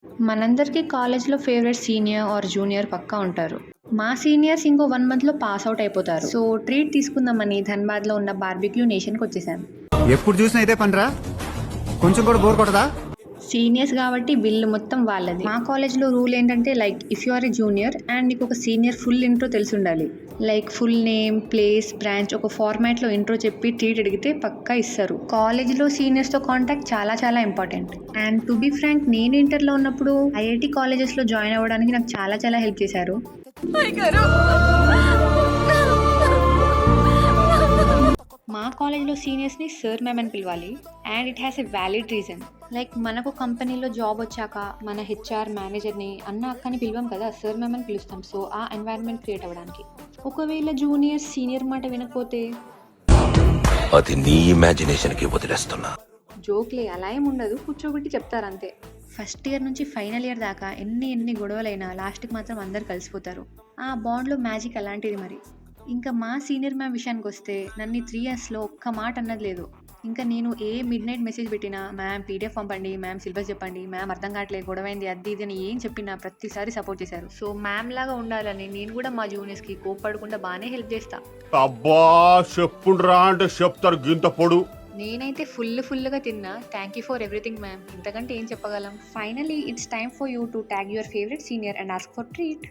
మనందరికీ కాలేజ్‌లో favourite senior are junior పక్కా ఉంటారు. మా సీనియర్స్ ఇంకో 1 మంత్‌లో పాస్ ఔట్ అయిపోతారు. సో, ట్రీట్ తీసుకుందామని ధన్‌బాద్‌లో ఉన్న బార్బిక్యూ నేషన్‌కొచ్చేసాం. ఎప్పుడు చూసినా ఇదే పనిరా, కొంచెం కూడా బోర్ కొట్టదా? సీనియర్స్ కాబట్టి బిల్లు మొత్తం వాళ్ళది. మా కాలేజ్‌లో రూల్ ఏంటంటే like if you are a junior and నీకు ఒక సీనియర్ ఫుల్ ఇంట్రో తెలిసుండాలి. Like full name, place, branch ఒక ఫార్మాట్‌లో ఇంట్రో చెప్పి ట్రీట్ అడిగితే పక్కా ఇస్తారు. కాలేజ్‌లో సీనియర్స్‌తో కాంటాక్ట్ చాలా చాలా important. And to be frank నేను ఇంటర్‌లో ఉన్నప్పుడు ఐఐటీ కాలేజెస్‌లో జాయిన్ అవ్వడానికి నాకు చాలా చాలా హెల్ప్ చేశారు. మా కాలేజ్‌లో సీనియర్స్‌ని సార్, మ్యామ్ అని పిలవాలి. And it has a valid reason. Like మనకు కంపెనీలో జాబ్ వచ్చాక మన హెచ్ఆర్ మేనేజర్‌ని అన్న, అక్క అని పిలవం కదా! సార్, మ్యామ్ అని పిలుస్తాం. సో, ఆ ఎన్వైర్న్‌మెంట్ క్రియేట్ అవ్వడానికి. ఒకవేళ జూనియర్ సీనియర్ మాట వినకపోతే అది నీ ఇమాజినేషన్కి వదిలేస్తున్నా. జోక్‌లే అలా ఏం ఉండదు. కూర్చోబెట్టి చెప్తారంతే. ఫస్ట్ ఇయర్ నుంచి ఫైనల్ ఇయర్ దాకా ఎన్ని గొడవలైనా లాస్ట్‌కి మాత్రం అందరూ కలిసిపోతారు. ఆ బాండ్‌లో మ్యాజిక్ అలాంటిది మరి. ఇంకా మా సీనియర్ మ్యామ్ విషయానికొస్తే నన్ను ఈ 3 ఇయర్స్‌లో ఒక్క మాట అన్నది లేదు. ఇంకా నేను ఏ మిడ్‌నైట్ మెసేజ్ పెట్టినా, మ్యామ్ పీడీఎఫ్ పంపండి, మ్యామ్ సిలబస్ చెప్పండి, మ్యామ్ అర్థం కావట్లేదు, గొడవైంది అది ఇది అని ఏం చెప్పినా ప్రతిసారి సపోర్ట్ చేశారు. సో, మ్యామ్ లాగా ఉండాలని నేను కూడా మా జూనియర్స్‌కి కోప్పడకుండా బానే హెల్ప్ చేస్తా. అబ్బా చెప్పుండ్రా అంటే చెప్తారు గింత పొడు. నేనైతే ఫుల్‌గా తిన్నా. Thank you for everything ma'am. ఇంతకంటే ఏం చెప్పగలం? Finally it's time for you to tag your favourite senior and ask for treat.